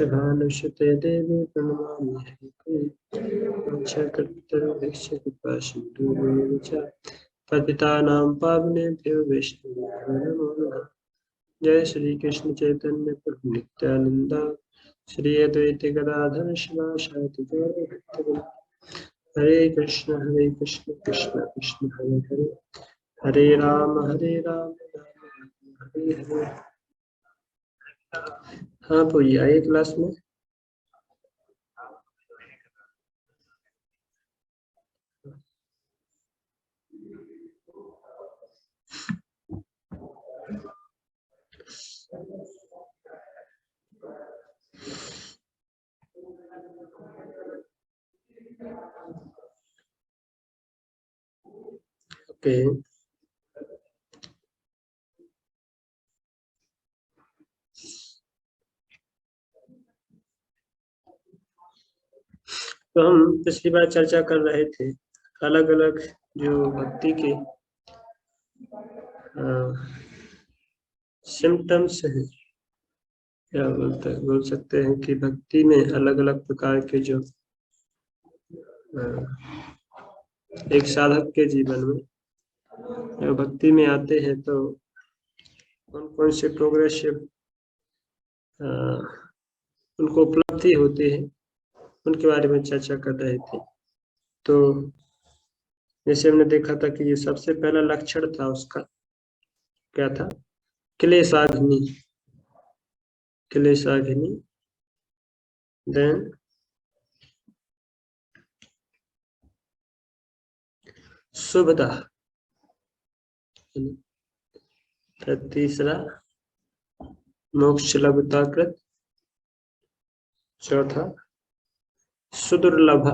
भानुषते देवी प्रणमामि हरिप्रियं पतितानां पावनेभ्यो वैष्णवेभ्यो नमो नमः। जय श्री कृष्ण चैतन्य प्रभु नित्यानंद श्री अद्वैत गदाधर शिवासादि गौर भक्तवृंद। हरे कृष्ण कृष्ण कृष्ण हरे हरे, हरे राम राम राम हरे हरे। हाँ पूजी आइए क्लास में। ओके तो हम पिछली बार चर्चा कर रहे थे अलग अलग जो भक्ति के सिम्टम्स हैं, क्या बोल सकते हैं कि भक्ति में अलग अलग प्रकार के जो एक साधक के जीवन में जब भक्ति में आते हैं तो कौन कौन से प्रोग्रेसिव उनको उपलब्धि होती है, उनके बारे में चर्चा कर रहे थे। तो जैसे हमने देखा था कि ये सबसे पहला लक्षण था उसका क्या था, क्लेशाग्नि। क्लेशाग्नि, देन शुभदा, तीसरा मोक्ष लघुताकृत, चौथा सुदुर्लभ,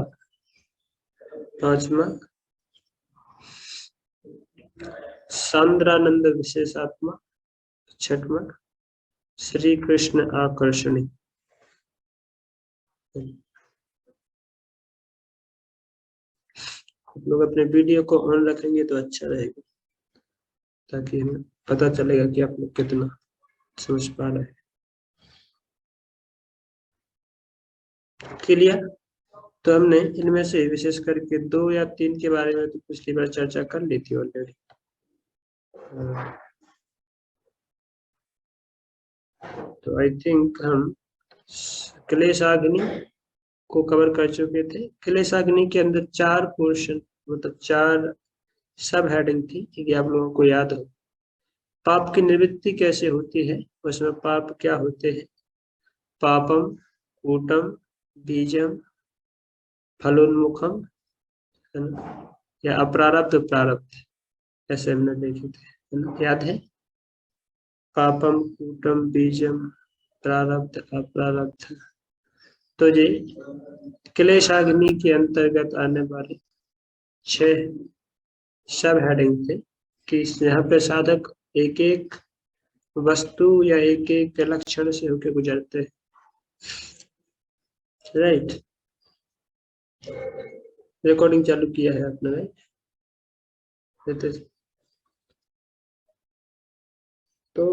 पांचवा सांद्रानंद विशेषात्मा, छठवा श्री कृष्ण आकर्षणी। आप लोग अपने वीडियो को ऑन रखेंगे तो अच्छा रहेगा, ताकि हमें पता चलेगा कि आप लोग कितना समझ पा रहे हैं। क्लियर? तो हमने इनमें से विशेष करके 2 या 3 के बारे में तो पिछली बार चर्चा कर ली थी ऑलरेडी। तो आई थिंक हम क्लेशाग्नि को कवर कर चुके थे। क्लेशाग्नि के अंदर 4 पोर्शन, मतलब 4 सब हेडिंग थी कि आप लोगों को याद हो। पाप की निवृत्ति कैसे होती है, उसमें पाप क्या होते हैं, पापम, कूटम, बीजम, फलोन्मुखम, या अप्रारब्ध प्रारब्ध, ऐसे हमने देखे थे, है ना? याद है? पापम, कूटम, बीजम, प्रारब्ध, अप्रारब्ध। तो ये क्लेशाग्नि के अंतर्गत आने वाले 6 सब हेडिंग थे कि यहाँ पे साधक एक एक वस्तु या एक एक लक्षण से होकर गुजरते हैं, राइट? रिकॉर्डिंग चालू किया है आपने, राइट? तो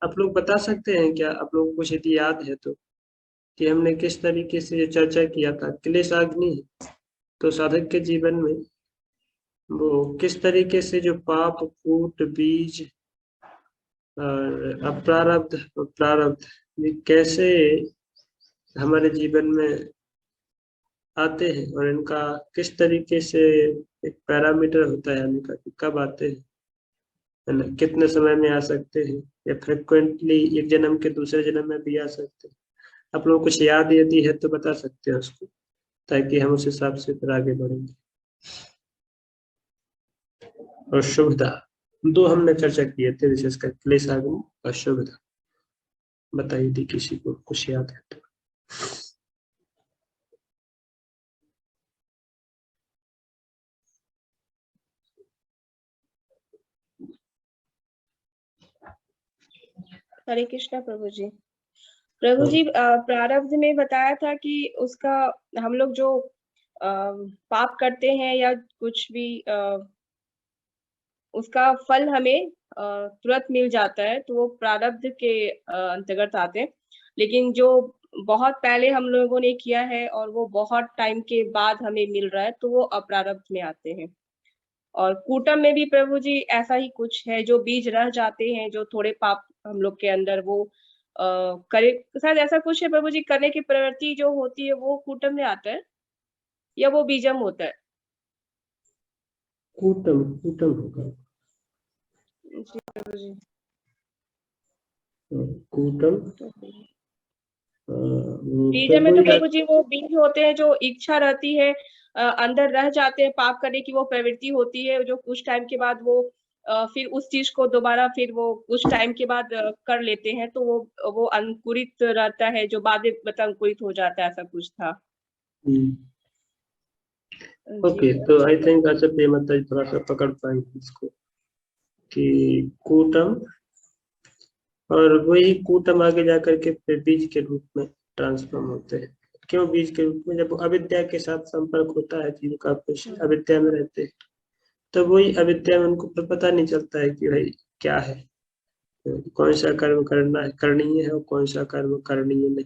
आप लोग बता सकते हैं क्या, आप लोगों को कुछ यदि याद है तो, कि हमने किस तरीके से ये चर्चा किया था? क्लेशाग्नि तो साधक के जीवन में वो किस तरीके से जो पाप, कूट, बीज और अप्रारब्ध और प्रारब्ध, ये कैसे हमारे जीवन में आते हैं और इनका किस तरीके से एक पैरामीटर होता है आने का कि कब आते हैं, है ना? कितने समय में आ सकते हैं, या फ्रिक्वेंटली एक जन्म के दूसरे जन्म में भी आ सकते हैं। आप लोगों को कुछ याद यदि है तो बता सकते हैं उसको, ताकि हम उस हिसाब से फिर आगे बढ़ेंगे। और शुभदा, 2 हमने चर्चा किए थे, विशेषकर क्लेशाग्नि और शुभदा। बताइए थी किसी को कुछ याद है तो। हरे कृष्णा प्रभु जी। प्रभु जी, प्रारब्ध में बताया था कि उसका हम लोग जो पाप करते हैं या कुछ भी उसका फल हमें तुरंत मिल जाता है तो वो प्रारब्ध के अंतर्गत आते हैं। लेकिन जो बहुत पहले हम लोगों ने किया है और वो बहुत टाइम के बाद हमें मिल रहा है तो वो अप्रारब्ध में आते हैं। और कूटम में भी प्रभु जी ऐसा ही कुछ है, जो बीज रह जाते हैं, जो थोड़े पाप हम लोग के अंदर वो करे, शायद ऐसा कुछ है प्रभु जी, करने की प्रवृत्ति जो होती है वो कूटम में आता है या वो बीजम होता है? कूटम कूटम होगा। जी प्रभु जी। कूटम बीजम फिर में तो वही प्रभु जी वो बीज होते हैं जो इच्छा रहती है, अंदर रह जाते हैं, पाप करने की वो प्रवृत्ति होती है, जो कुछ टाइम के बाद वो फिर उस चीज को दोबारा फिर वो कुछ टाइम के बाद कर लेते हैं, तो वो अंकुरित रहता है, जो बाद में मतलब अंकुरित हो जाता है, ऐसा कुछ था। जी ओके, तो प्रभु आई जी। थिंक अच्छा प्रेमता जी थोड़ा सा पकड़ पाएंगे इसको कि कूटम, और वही कूटम आगे जाकर के फिर बीज के रूप में ट्रांसफॉर्म होते हैं। क्यों बीज के रूप में? जब अविद्या के साथ संपर्क होता है जीव का, कुछ अविद्या में रहते हैं, तो वही अविद्या में उनको फिर पता नहीं चलता है कि भाई क्या है, कौन सा कर्म करना है, करणीय है, और कौन सा कर्म करणीय नहीं।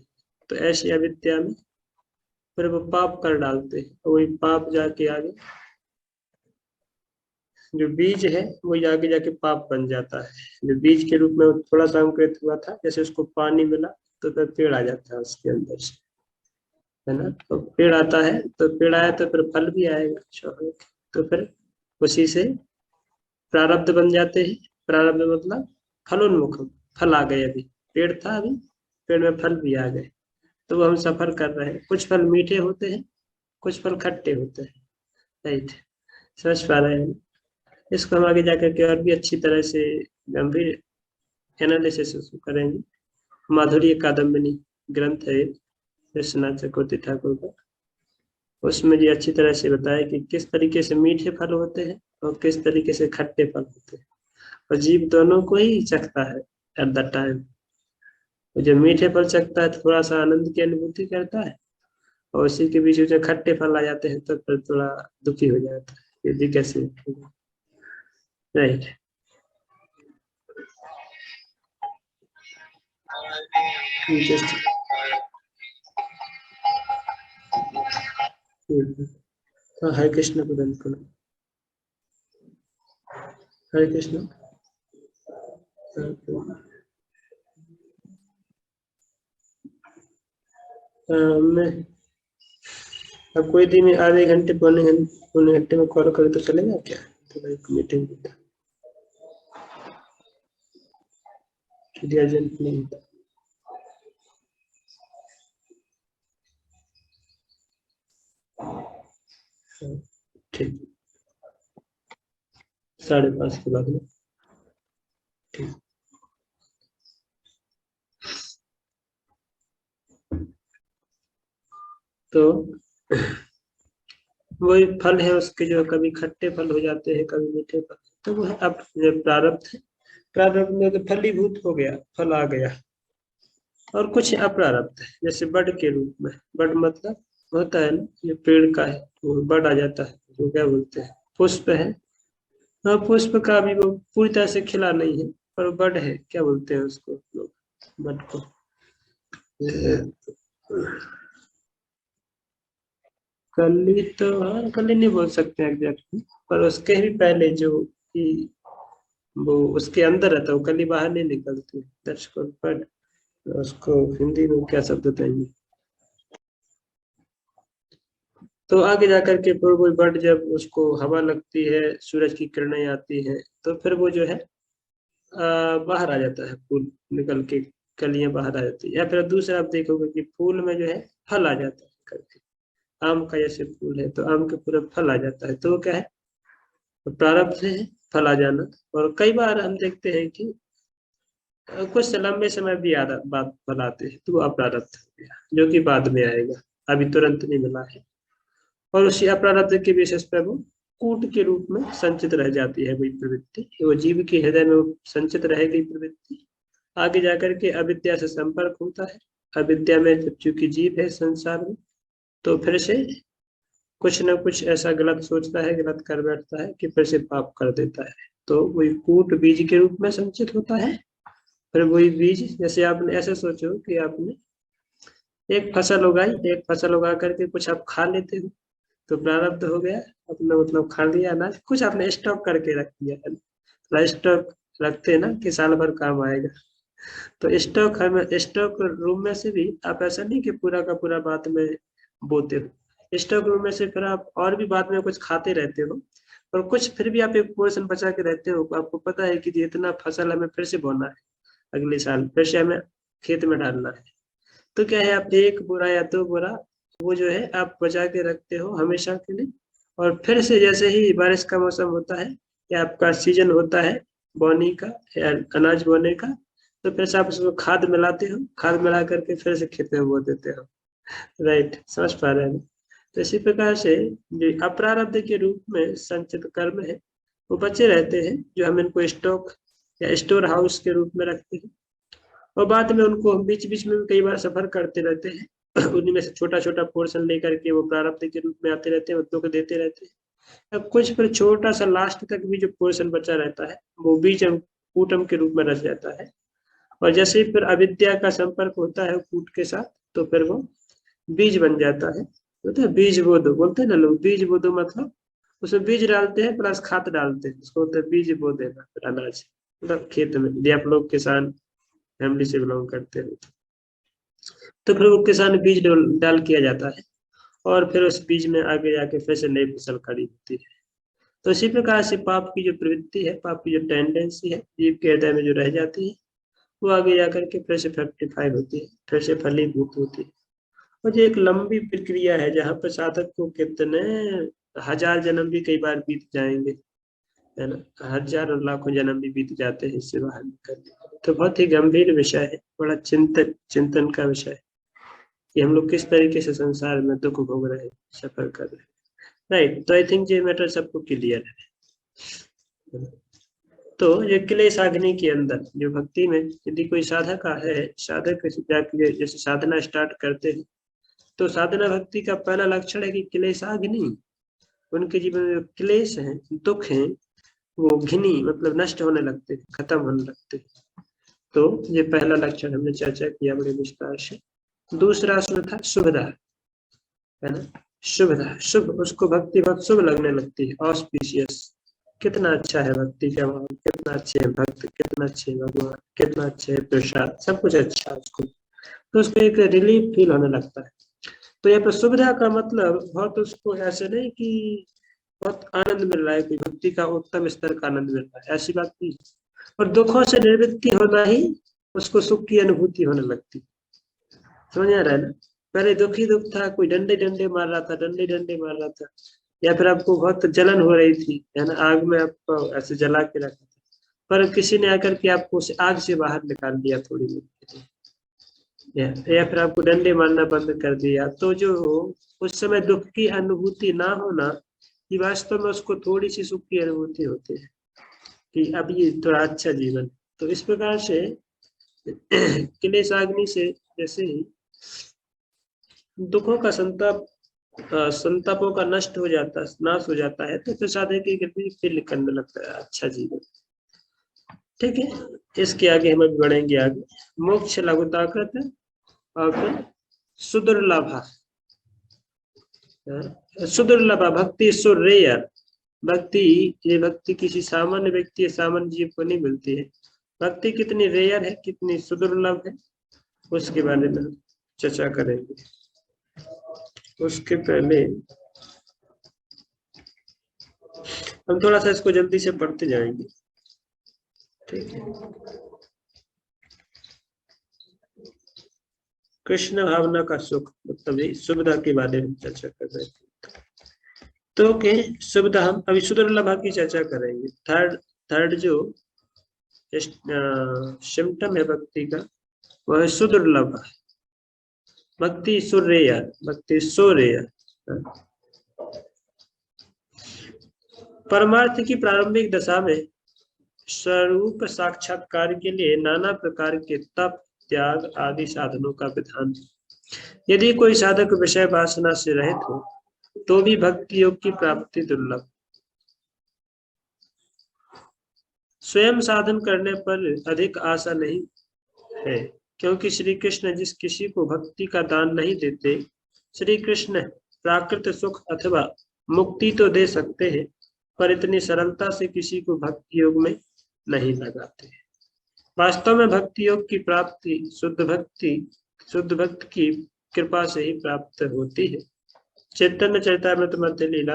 तो ऐसी अविद्या में फिर वो पाप कर डालते हैं, और वही पाप जाके आगे जो बीज है वो आगे जाके पाप बन जाता है। जो बीज के रूप में वो थोड़ा सा अंकुरित हुआ था, जैसे उसको पानी मिला तो फिर पेड़ आ जाता है उसके अंदर से, है ना। तो पेड़ आता है, तो पेड़ आया तो फिर फल भी आएगा स्वाभाविक। तो फिर उसी से प्रारब्ध बन जाते हैं। प्रारब्ध मतलब फलोन्मुखम, फल आ गए। अभी पेड़ था, अभी पेड़ में फल भी आ गए, तो वो हम सफर कर रहे हैं। कुछ फल मीठे होते हैं, कुछ फल खट्टे होते हैं, राइट। समझ पा रहे हैं? इसको हम आगे जाकर के और भी अच्छी तरह से गंभीर एनालिसिस उसको करेंगे। माधुर्य कादम्बिनी ग्रंथ है विश्वनाथ चक्रवर्ती ठाकुर का, उसमें ये अच्छी तरह से बताया कि किस तरीके से मीठे फल होते हैं और किस तरीके से खट्टे फल होते हैं, और जीव दोनों को ही चखता है एट द टाइम। जब मीठे फल चखता है तो थोड़ा सा आनंद की अनुभूति करता है, और उसी के बीच में जब खट्टे फल आ जाते हैं तो फिर थोड़ा दुखी हो जाता है, ये भी कैसे, राइट। जस्ट हरे कृष्ण को दंड करो। हरे कृष्ण। मैं अब कोई दिन आधे घंटे पौने घंटे में कॉल करे तो चलेगा क्या? तो एक मीटिंग अर्जेंट नहीं था। ठीक, 5:30 के बाद में। ठीक, तो वही फल है उसके, जो कभी खट्टे फल हो जाते हैं, कभी मीठे फल, तो वो है अब जो प्रारब्ध है। प्रारब्ध में तो फलीभूत हो गया, फल आ गया। और कुछ अप्रारब्ध है, जैसे बड के रूप में। बड मतलब होता है ना, ये पेड़ का है, वो बड आ जाता है, वो क्या बोलते हैं, पुष्प है। हाँ, पुष्प का भी वो पूरी तरह से खिला नहीं है, पर बड है, क्या बोलते हैं उसको लोग, बड को कली तो, हाँ कली नहीं बोल सकते एग्जैक्टली, पर उसके भी पहले जो कि वो उसके अंदर रहता है, वो कली बाहर नहीं निकलती। दैट्स कॉल्ड बड। उसको हिंदी में क्या शब्द बताएंगे? तो आगे जाकर के फिर वो बड, जब उसको हवा लगती है, सूरज की किरणें आती हैं, तो फिर वो जो है बाहर आ जाता है, फूल निकल के कलियां बाहर आ जाती है। या फिर दूसरा आप देखोगे कि फूल में जो है फल आ जाता है करके। आम का जैसे फूल है, तो आम के पूरा फल आ जाता है, तो वो क्या है, प्रारब्ध से है फल आ जाना। और कई बार हम देखते हैं कि कुछ लंबे समय भी बाद फल आते हैं, तो वो अप्रारब्ध हो गया, जो कि बाद में आएगा, अभी तुरंत नहीं मिला है। और उसी अप्रारब्ध के बेसिस पर वो कूट के रूप में संचित रह जाती है वही प्रवृत्ति, वो जीव के हृदय में वो संचित रह गई प्रवृत्ति। आगे जाकर के अविद्या से संपर्क होता है। अविद्या में जब चूंकि जीव है संसार में, तो फिर से कुछ ना कुछ ऐसा गलत सोचता है, गलत कर बैठता है कि फिर से पाप कर देता है। तो वही कूट बीज के रूप में संचित होता है। फिर वही बीज, जैसे आपने ऐसे सोचो कि आपने एक फसल उगाई, एक फसल उगा करके कुछ आप खा लेते हो, तो प्रारब्ध हो गया अपना, मतलब खा लिया अनाज, कुछ आपने स्टॉक करके रख दिया है ना, स्टॉक रखते हैं ना कि साल भर काम आएगा। तो स्टॉक हमें, स्टॉक रूम में से भी आप ऐसा नहीं कि पूरा का पूरा बाद में बोते हो, स्टॉक रूम में से फिर आप और भी बाद में कुछ खाते रहते हो, और कुछ फिर भी आप एक पोर्शन बचा के रहते हो। आपको पता है कि इतना फसल हमें फिर से बोना है, अगले साल फिर से हमें खेत में डालना है। तो क्या है, आप एक बोरा या दो बोरा वो जो है आप बचा के रखते हो हमेशा के लिए, और फिर से जैसे ही बारिश का मौसम होता है या आपका सीजन होता है बोने का या अनाज बोने का, तो फिर से आप उसमें खाद मिलाते हो, खाद मिला करके फिर से खेत में बो देते हो। राइट, समझ पा रहे हैं। तो इसी प्रकार से जो अप्रारब्ध के रूप में संचित कर्म है वो बचे रहते हैं, जो हम इनको स्टॉक या स्टोर हाउस के रूप में रखते हैं, और बाद में उनको हम बीच बीच में भी कई बार सफर करते रहते हैं। उन्हीं में से छोटा छोटा पोर्शन लेकर के वो प्रारब्ध के रूप में आते रहते हैं, उनको देते रहते हैं। अब कुछ फिर छोटा सा लास्ट तक भी जो पोर्शन बचा रहता है वो बीज कूटम के रूप में रच जाता है। और जैसे ही फिर अविद्या का संपर्क होता है कूट के साथ, तो फिर वो बीज बन जाता है। बोलते हैं बीज बो दो, बोलते हैं ना लोग, बीज बो दो मतलब उसमें बीज डालते हैं प्लस खाद डालते हैं, उसको बोलते हैं बीज बो देना, फिर अनाज मतलब खेत में। यदि आप लोग किसान फैमिली से बिलोंग करते हैं तो फिर वो किसान बीज डाल किया जाता है, और फिर उस बीज में आगे जाके फिर से नई फसल खड़ी होती है। तो इसी प्रकार से पाप की जो प्रवृत्ति है, पाप की जो टेंडेंसी है जीव के हृदय में जो रह जाती है, वो आगे जाकर के फिर से फ्रक्टिफाई होती है, फिर से फलीभूत होती है। और ये एक लंबी प्रक्रिया है जहाँ पर साधक को कितने हजार जन्म भी कई बार बीत जाएंगे, है ना, हजार और लाखों जन्म भी बीत जाते हैं इससे बाहर निकलने। तो बहुत ही गंभीर विषय है, बड़ा चिंतन का विषय है कि हम लोग किस तरीके से संसार में दुख भोग रहे हैं, सफर कर रहे हैं। राइट, तो आई थिंक ये मैटर सबको क्लियर है। तो ये क्लेश अग्नि के अंदर जो भक्ति में यदि कोई साधक है, साधक जैसे साधना स्टार्ट करते हैं, तो साधना भक्ति का पहला लक्षण है कि क्लेशाग्नि, उनके जीवन में क्लेश है, दुख है, वो घिनी मतलब नष्ट होने लगते हैं, खत्म होने लगते हैं। तो ये पहला लक्षण हमने चर्चा किया बड़े विस्तार से। दूसरा उसमें था शुभदा, है ना, शुभदा, शुभ, उसको भक्ति बहुत शुभ लगने लगती है, ऑस्पिशियस, कितना अच्छा है भक्ति का भाव, कितना अच्छे है भक्त, कितना अच्छे है भगवान, कितना अच्छे है प्रसाद, सब कुछ अच्छा है उसको, तो उसको एक रिलीफ फील होने लगता है। तो यहाँ पर सुविधा का मतलब बहुत उसको ऐसे नहीं कि बहुत आनंद मिल रहा है, कि भक्ति का उत्तम स्तर का आनंद मिल रहा है, ऐसी बात नहीं। और दुखों से निवृत्ति होना ही उसको सुख की अनुभूति होने लगती, समझ आ रहा है ना। पहले दुख ही दुख था, कोई डंडे डंडे मार रहा था, डंडे डंडे मार रहा था, या फिर आपको बहुत जलन हो रही थी, है ना, आग में आपको ऐसे जला के रखा था, पर किसी ने आकर के आपको उस आग से बाहर निकाल दिया थोड़ी देर, या फिर आपको डंडे मारना बंद कर दिया, तो जो उस समय दुख की अनुभूति ना होना, ये वास्तव में उसको थोड़ी सी सुख की अनुभूति होती है कि अब ये थोड़ा अच्छा जीवन। तो इस प्रकार से क्लेशाग्नि से जैसे ही दुखों का संताप, संतापों का नष्ट हो जाता है, नाश हो जाता है, तो फिर साधक की गति फील करने लगता है अच्छा जीवन। ठीक है, इसके आगे हम अभी बढ़ेंगे आगे। मोक्ष लघु ताकत और फिर सुदुर्लभा, सुदुर्लभा भक्ति सुरेयर, भक्ति, ये भक्ति किसी सामान्य व्यक्ति या सामान्य जीव को नहीं मिलती है। भक्ति कितनी रेयर है, कितनी सुदुर्लभ है, उसके बारे में चर्चा करेंगे। उसके पहले हम थोड़ा सा इसको जल्दी से पढ़ते जाएंगे, ठीक है। कृष्ण भावना का सुख, मतलब ये सुविधा के बारे में चर्चा कर रहे थे। तो के सुविधा हम अभी सुदुर्लभा की चर्चा करेंगे। थर्ड जो सिम्टम है भक्ति का, वह है सुदुर्लभ भक्ति, सुरेयर भक्ति, सुरेयर। परमार्थ की प्रारंभिक दशा में स्वरूप साक्षात्कार के लिए नाना प्रकार के तप, त्याग आदि साधनों का विधान। यदि कोई साधक विषय वासना से रहित हो तो भी भक्ति योग की प्राप्ति दुर्लभ। स्वयं साधन करने पर अधिक आशा नहीं है, क्योंकि श्री कृष्ण जिस किसी को भक्ति का दान नहीं देते, श्री कृष्ण प्राकृत सुख अथवा मुक्ति तो दे सकते हैं, पर इतनी सरलता से किसी को भक्ति योग में नहीं लगाते। वास्तव में भक्ति योग की प्राप्ति शुद्ध भक्त की कृपा से ही प्राप्त होती है। चैतन्य चरितामृत मध्य लीला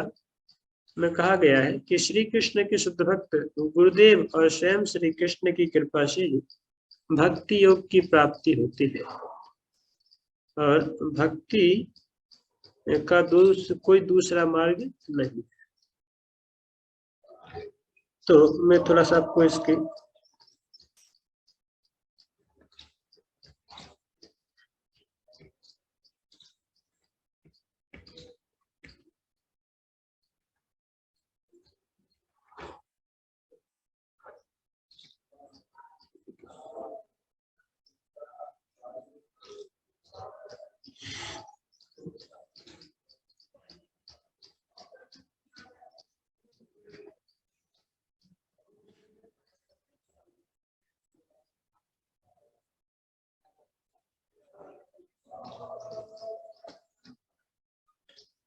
में कहा गया है कि श्री कृष्ण के शुद्ध भक्त गुरुदेव और स्वयं श्री कृष्ण की कृपा से ही भक्ति योग की प्राप्ति होती है, और भक्ति का कोई दूसरा मार्ग नहीं। तो मैं थोड़ा सा आपको इसके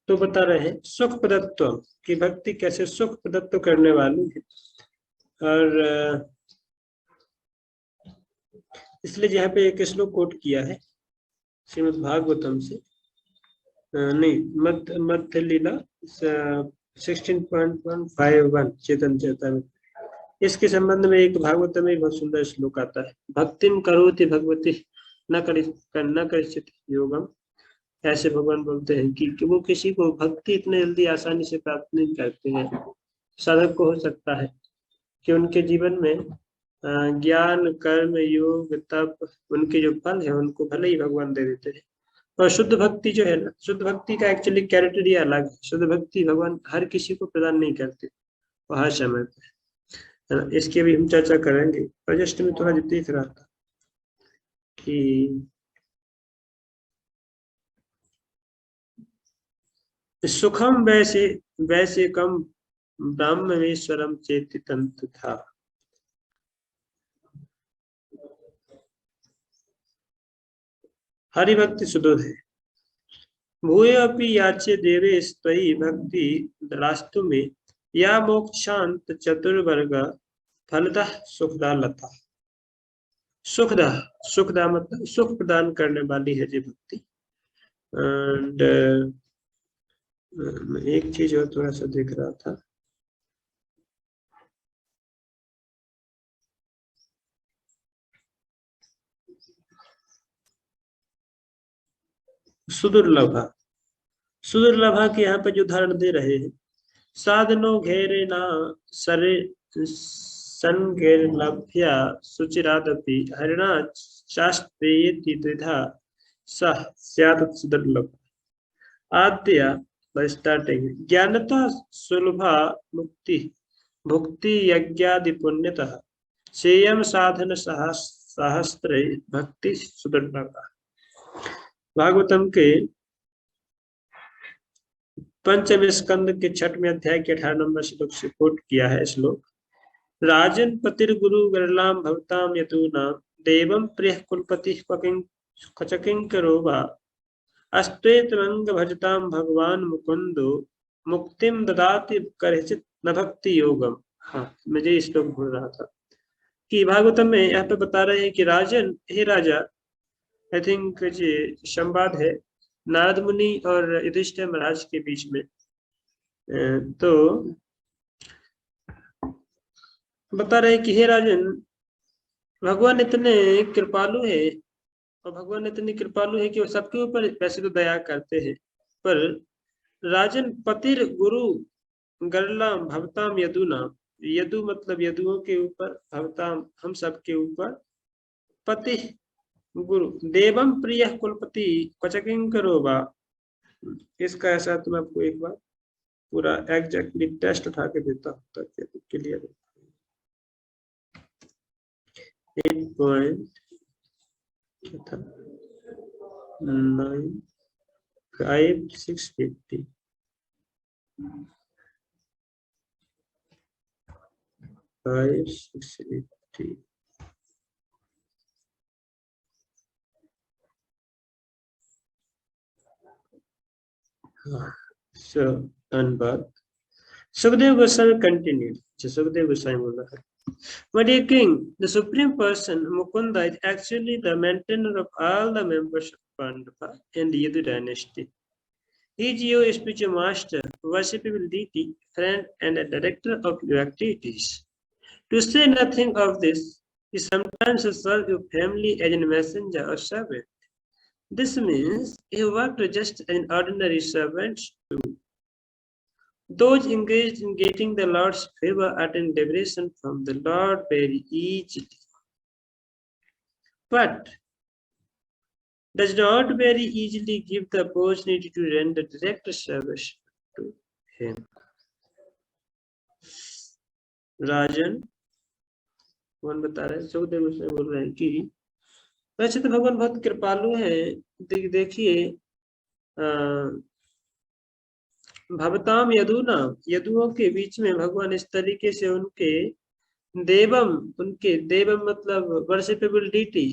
तो बता रहे हैं सुख प्रदत्व की भक्ति कैसे सुख प्रदत्व करने वाली है। और इसलिए यहाँ पे एक श्लोक कोट किया है श्रीमद् भागवतम से, नहीं मध्य लीला 16.151 चेतन चेतन, इसके संबंध में एक भागवत में बहुत सुंदर श्लोक आता है। भक्तिम करोति भगवती न करिष्यति योगम। ऐसे भगवान बोलते हैं कि वो किसी को भक्ति इतने जल्दी आसानी से प्राप्त नहीं करते हैं। साधक को हो सकता है कि उनके जीवन में ज्ञान कर्म योग तप उनके जो फल है उनको भले ही भगवान दे देते हैं, और शुद्ध भक्ति जो है ना, शुद्ध भक्ति का एक्चुअली क्राइटेरिया अलग है। शुद्ध भक्ति भगवान हर किसी को प्रदान नहीं करते और हर समय पे। इसकी भी हम चर्चा करेंगे। और जस्ट में थोड़ा देख रहा था कि सुखम वैसे वैसे कम ब्रह्मेश्वरम चेतितंत था। हरिभक्ति सुदृढ़ है। भूय अपि याचे देवे स्त्वयि भक्ति रास्तु में या मोक्षांत चतुर्वर्ग फलतः सुखदा लता। सुखदा मतलब सुख प्रदान करने वाली है जी भक्ति। एंड एक चीज और थोड़ा सा देख रहा था, सुदुर्लभा। सुदुर्लभा के यहाँ पे जो उदाहरण दे रहे हैं, साधनो घेरे ना सरे सन घेर लभ्या सुचिरादपि हरिणा शास्त्रेयति द्विधा सह स्यात् सुदुर्लभ। आद्या by starting ज्ञानता सुलभा मुक्ति भुक्ति यज्ञादि पुण्यतः सेयम साधन सहस्त्र भक्ति सुदुर्लभा। भागवतम के पंचम स्कंद के 6वें अध्याय के 18 नंबर श्लोक से कोट किया है श्लोक। राजन पतिर गुरु गरलाम भवताम यतूनाम देवम प्रिय कुलपति कचकिंकरो वा अस्त्वेतमंग भजताम भगवान मुकुंदो मुक्तिम ददाति करहिचित न भक्ति योगम। हाँ, मुझे इस श्लोक भूल रहा था कि भागवतम में यहाँ पे बता रहे हैं कि राजन, हे राजा, आई थिंक ये संवाद है नारद मुनि और युधिष्ठिर महाराज के बीच में। तो बता रहे हैं कि हे राजन, भगवान इतने कृपालु है, और भगवान इतनी कृपालु है कि वो सबके ऊपर वैसे तो दया करते हैं, पर राजन पतिर गुरु गरलाम भवताम यदुनाम, यदु मतलब यदुओं के ऊपर, भवताम हम सबके ऊपर, पति गुरु देवम प्रिय कुलपति क्वचकिंकरो वा। इसका ऐसा तो मैं आपको एक बार पूरा एग्जैक्टली टेस्ट उठा के देता हूँ ताकि clear. 8.95650 5 6 8 3 So, Anbad. Sukadeva Goswami continued. Sukadeva Goswami बोल रहा है, My dear king, the supreme person Mukunda is actually the maintainer of all the members of Pandava and the Yadu dynasty. He is your spiritual master, worshipable deity, friend, and a director of your activities. To say nothing of this, he sometimes serves your family as a messenger or servant. This means he worked just as an ordinary servant too. Those engaged in getting the Lord's favor attain liberation from the Lord very easily. But does not very easily give the opportunity to render direct service to him. राजन कौन बता रहे हैं, सुखदेव गोस्वामी बोल रहे हैं कि वैसे तो भगवान बहुत कृपालु है। देखिए भवताम यदुनाम, यदुओं के बीच में भगवान इस तरीके से उनके देवम मतलब वर्शिपेबल डीटी,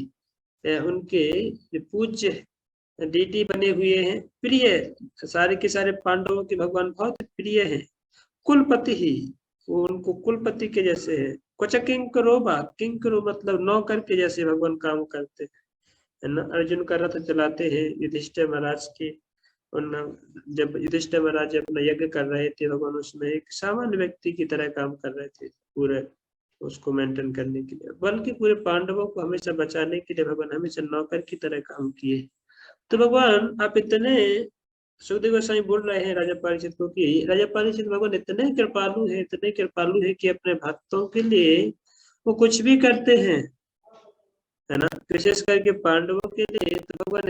उनके पूज्य डीटी बने हुए हैं, प्रिय सारे के सारे पांडवों के भगवान बहुत प्रिय हैं। कुलपति ही, वो उनको कुलपति के जैसे है। कुछ किंकरोबा, किंकरो मतलब नौकर के जैसे भगवान काम करते है ना। अर्जुन का रथ चलाते हैं युधिष्ठिर महाराज के, जब युधिष्ठिर महाराज अपना यज्ञ कर रहे थे, भगवान उसमें एक सामान्य व्यक्ति की तरह काम कर रहे थे पूरे उसको मेंटेन करने के लिए, बल्कि पूरे पांडवों को हमेशा बचाने के लिए भगवान हमेशा नौकर की तरह काम किए। तो भगवान आप इतने, सुखदेव गोस्वामी बोल रहे हैं राजा परीक्षित को कि राजा परीक्षित भगवान इतने कृपालु है कि अपने भक्तों के लिए वो कुछ भी करते हैं, है ना। विशेष करके पांडवों के लिए तो भगवान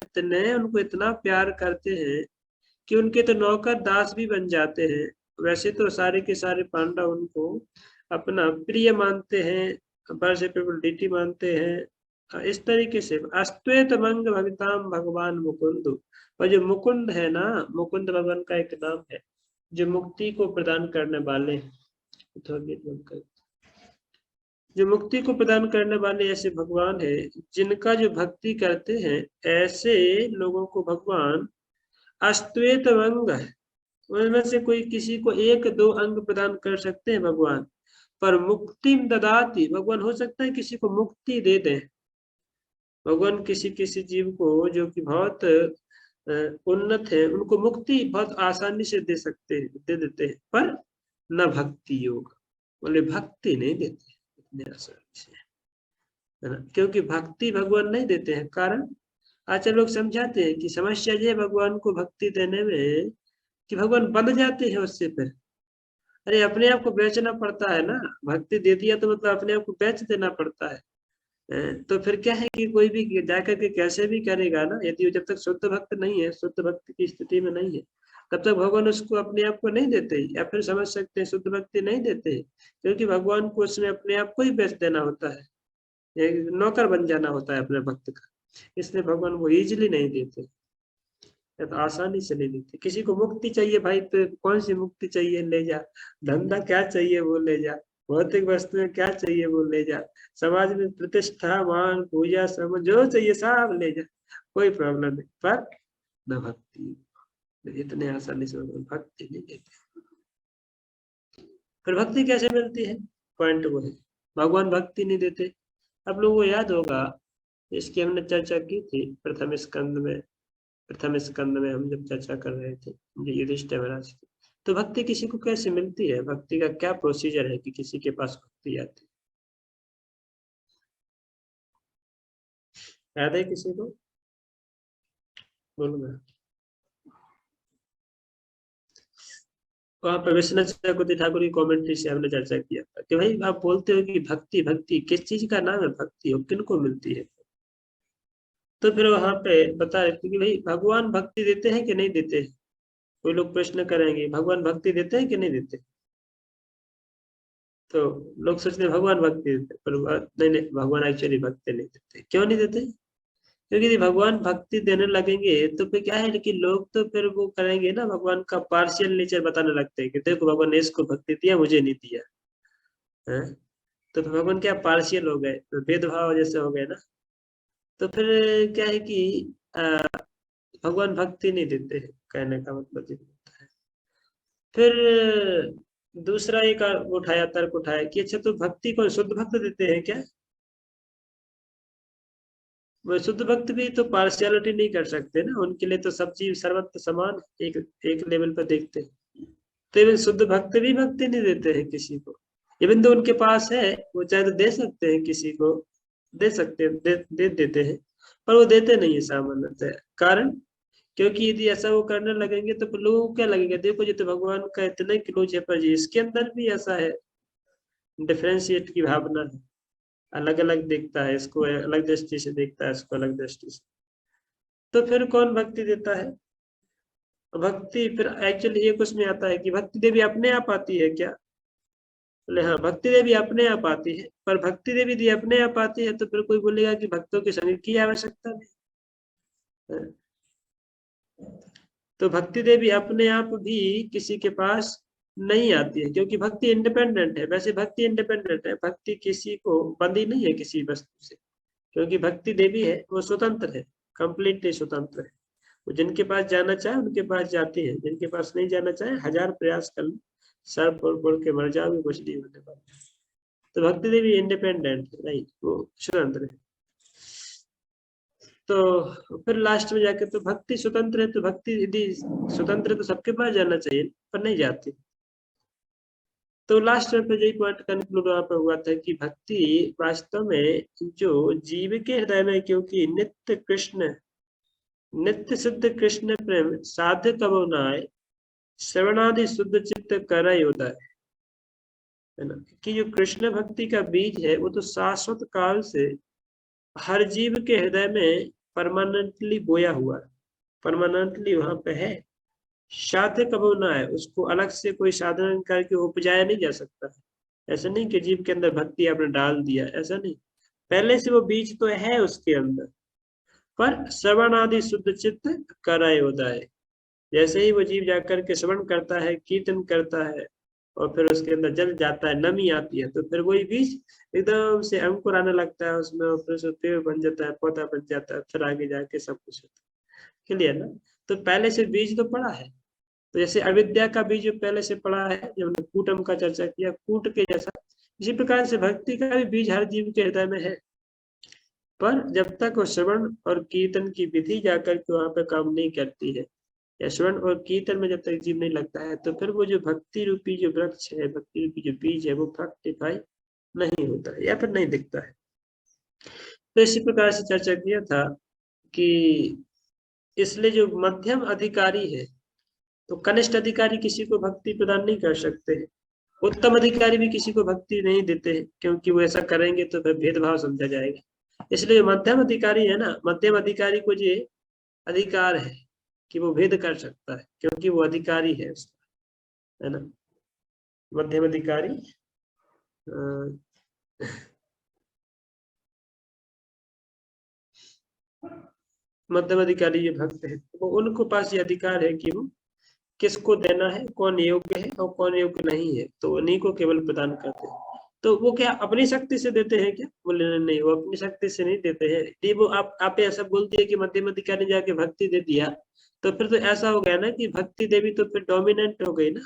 उनको इतना प्यार करते हैं कि उनके तो नौकर दास भी बन जाते हैं। वैसे तो सारे के सारे पांडव उनको अपना प्रिय मानते हैं, वर्शिपेबल डीटी मानते हैं। इस तरीके से अश्वेत मंग भविताम भगवान मुकुंद, और जो मुकुंद है ना, मुकुंद भगवान का एक नाम है जो मुक्ति को प्रदान करने वाले, जो मुक्ति को प्रदान करने वाले ऐसे भगवान है जिनका जो भक्ति करते हैं, ऐसे लोगों को भगवान अश्वेत अंग, उनमें से कोई किसी को 1-2 अंग प्रदान कर सकते हैं भगवान, पर मुक्ति ददाती, भगवान हो सकता है किसी को मुक्ति दे दें। भगवान किसी जीव को जो कि बहुत उन्नत है, उनको मुक्ति बहुत आसानी से दे देते हैं, पर न भक्ति योग, बोले भक्ति नहीं देते इतने आसानी से, है ना। क्योंकि भक्ति भगवान नहीं देते हैं। कारण आचार्य लोग समझाते हैं कि समस्या ये भगवान को भक्ति देने में कि भगवान बंध जाते हैं उससे। फिर अरे अपने आप को बेचना पड़ता है ना, भक्ति दे दिया तो मतलब अपने आप को बेच देना पड़ता है। तो फिर क्या है कि कोई भी जाकर के कैसे भी करेगा ना, यदि जब तक शुद्ध भक्त नहीं है, शुद्ध भक्ति की स्थिति में नहीं है, तब तक भगवान उसको अपने आप को नहीं देते। या फिर समझ सकते हैं शुद्ध भक्ति नहीं देते, क्योंकि भगवान को उसमें अपने आप को ही बेच देना होता है, नौकर बन जाना होता है अपने भक्त का। इसलिए भगवान वो इजिली नहीं देते, तो आसानी से नहीं देते। किसी को मुक्ति चाहिए भाई, तो कौन सी मुक्ति चाहिए ले जा, धंधा क्या चाहिए वो ले जा, भौतिक वस्तुएं क्या चाहिए वो ले जा, समाज में प्रतिष्ठा मान पूजा सब जो चाहिए सब ले जा, कोई प्रॉब्लम नहीं, पर न भक्ति, इतने आसानी से भक्ति नहीं देते। फिर भक्ति कैसे मिलती है, पॉइंट वो है, भगवान भक्ति नहीं देते। अब लोगों को याद होगा, इसकी हमने चर्चा की थी प्रथम स्कंद में हम जब चर्चा कर रहे थे युधिष्ठिर महाराज की। तो भक्ति किसी को कैसे मिलती है, भक्ति का क्या प्रोसीजर है कि किसी के पास भक्ति आती है, याद है किसी को? बोलूंगा। वहां पर विश्वनाथ चक्रवर्ती ठाकुर की कमेंट्री से हमने चर्चा किया था कि भाई आप बोलते हो कि भक्ति किस चीज का नाम है, भक्ति हो किनको मिलती है। तो फिर वहां पे बता रहे थे कि भाई भगवान भक्ति देते हैं कि नहीं देते। कोई लोग प्रश्न करेंगे भगवान भक्ति देते हैं कि नहीं देते, तो लोग सोचते हैं भगवान भक्ति देते, पर नहीं, भगवान एक्चुअली भक्ति नहीं देते। क्यों नहीं देते? क्योंकि यदि भगवान भक्ति देने लगेंगे तो फिर क्या है कि लोग तो फिर वो करेंगे ना, भगवान का पार्शियल नेचर बताने लगते हैं कि देखो भगवान ने इसको भक्ति दिया, मुझे नहीं दिया है। तो फिर भगवान क्या पार्शियल हो गए, तो भेदभाव जैसे हो गए ना। तो फिर क्या है कि भगवान भक्ति नहीं देते हैं, कहने का मतलब ये होता है। फिर दूसरा एक उठाया, तर्क उठाया कि अच्छा तो भक्ति को शुद्ध भक्त देते हैं क्या? वो शुद्ध भक्त भी तो पार्शियलिटी नहीं कर सकते ना, उनके लिए तो सब जीव सर्वत्र समान एक एक लेवल पर देखते हैं। तो इवन शुद्ध भक्त भी भक्ति नहीं देते हैं किसी को, इवन तो उनके पास है, वो चाहे तो दे सकते हैं किसी को, दे सकते हैं, दे देते हैं, पर वो देते नहीं है सामान्यतः। कारण क्योंकि यदि ऐसा वो करने लगेंगे तो फिर लोगों को क्या लगेगा, देखो ये तो भगवान का इतना क्लोज है, पर जी इसके अंदर भी ऐसा है, डिफरेंशिएट की भावना है, अलग अलग देखता है, इसको अलग दृष्टि से देखता है, इसको अलग दृष्टि से। तो फिर कौन भक्ति देता है? भक्ति फिर एक्चुअली एक उसमें आता है कि भक्ति देवी अपने आप आती है क्या? बोले हाँ, भक्ति देवी अपने आप आती है, पर भक्ति देवी यदि अपने आप आती है तो फिर कोई बोलेगा कि भक्तों के संग की आवश्यकता नहीं। तो भक्ति देवी अपने आप भी किसी के पास नहीं आती है, क्योंकि भक्ति इंडिपेंडेंट है। वैसे भक्ति इंडिपेंडेंट है, भक्ति किसी को बंधी नहीं है किसी वस्तु से, क्योंकि भक्ति देवी है, वो स्वतंत्र है, कंप्लीटली स्वतंत्र है। वो जिनके पास जाना चाहे उनके पास जाती है, जिनके पास नहीं जाना चाहे हजार प्रयास कर लो, सर फोड़ के मर जाओगे, कुछ नहीं होने वाला। तो भक्ति देवी इंडिपेंडेंट है, नहीं, वो स्वतंत्र है। तो फिर लास्ट में जाके तो भक्ति स्वतंत्र है, तो भक्ति यदि स्वतंत्र तो सबके पास जाना चाहिए, पर नहीं जाती। तो लास्ट में फिर यही पॉइंट कंक्लूड वहां पर हुआ था कि भक्ति वास्तव में जो जीव के हृदय में, क्योंकि नित्य कृष्ण, नित्य शुद्ध कृष्ण प्रेम साध्य कबो न आए, श्रवणादि शुद्ध चित्त कर उदय, है ना। कि जो कृष्ण भक्ति का बीज है वो तो शाश्वत काल से हर जीव के हृदय में परमानेंटली बोया हुआ है, परमानेंटली वहां पे है, साध्य कबो ना है, उसको अलग से कोई साधन करके उपजाया नहीं जा सकता है। ऐसा नहीं कि जीव के अंदर भक्ति आपने डाल दिया, ऐसा नहीं, पहले से वो बीज तो है उसके अंदर, पर श्रवण आदि शुद्ध चित्त कराए उदय। जैसे ही वो जीव जाकर के श्रवण करता है, कीर्तन करता है, और फिर उसके अंदर जल जाता है, नमी आती है, तो फिर वही बीज एकदम से अंकुर आने लगता है उसमें, और फिर उसमें पेड़ बन जाता है, पौधा बन जाता है, फिर आगे जाके सब कुछ होता है। क्लियर ना? तो पहले से बीज तो पड़ा है। तो जैसे अविद्या का बीज जो पहले से पड़ा है, जब हमने कूटम का चर्चा किया, कूट के जैसा, इसी प्रकार से भक्ति का भी बीज हर जीव के हृदय में है। पर जब तक वो श्रवण और कीर्तन की विधि जाकर के वहां पर काम नहीं करती है, या श्रवण और कीर्तन में जब तक जीव नहीं लगता है, तो फिर वो जो भक्ति रूपी जो वृक्ष है, भक्ति रूपी जो बीज है, वो फ्रक्टिफाई नहीं होता है, या फिर नहीं दिखता है। तो इसी प्रकार से चर्चा किया था कि इसलिए जो मध्यम अधिकारी है, तो कनिष्ठ अधिकारी किसी को भक्ति प्रदान नहीं कर सकते हैं, उत्तम अधिकारी भी किसी को भक्ति नहीं देते हैं, क्योंकि वो ऐसा करेंगे तो फिर भेदभाव समझा जाएगा। इसलिए मध्यम अधिकारी है ना, मध्यम अधिकारी को ये अधिकार है कि वो भेद कर सकता है, क्योंकि वो अधिकारी है उसका, है ना, मध्यम अधिकारी। मध्यम अधिकारी ये भक्त है, तो उनको पास ये अधिकार है कि वो किसको देना है, कौन योग्य है और कौन योग्य नहीं है, तो उन्हीं को केवल प्रदान करते हैं। तो वो क्या अपनी शक्ति से देते हैं क्या? बोले नहीं, वो अपनी शक्ति से नहीं देते हैं। यदि वो आप ऐसा बोल दिए कि मध्यम अधिकारी ने जाके भक्ति दे दिया, तो फिर तो ऐसा हो गया ना कि भक्ति देवी तो फिर डोमिनेंट हो गई ना,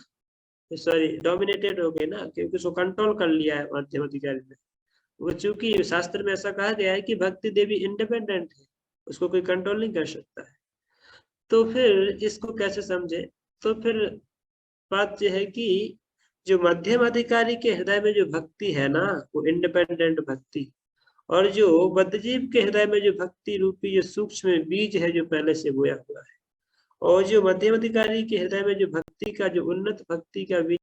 सॉरी डोमिनेटेड हो गई ना, क्योंकि उसको कंट्रोल कर लिया है मध्यम अधिकारी ने। वो चूंकि शास्त्र में ऐसा कहा गया है कि भक्ति देवी इंडिपेंडेंट है, उसको कोई कंट्रोल नहीं कर सकता है। तो फिर इसको कैसे समझे? तो फिर बात यह है कि जो मध्यम अधिकारी के हृदय में जो भक्ति है ना, वो इंडिपेंडेंट भक्ति, और जो बद्धजीव के हृदय में जो भक्ति रूपी जो सूक्ष्म बीज है जो पहले से बोया हुआ है, और जो मध्यम अधिकारी के हृदय में जो भक्ति का जो उन्नत भक्ति का बीज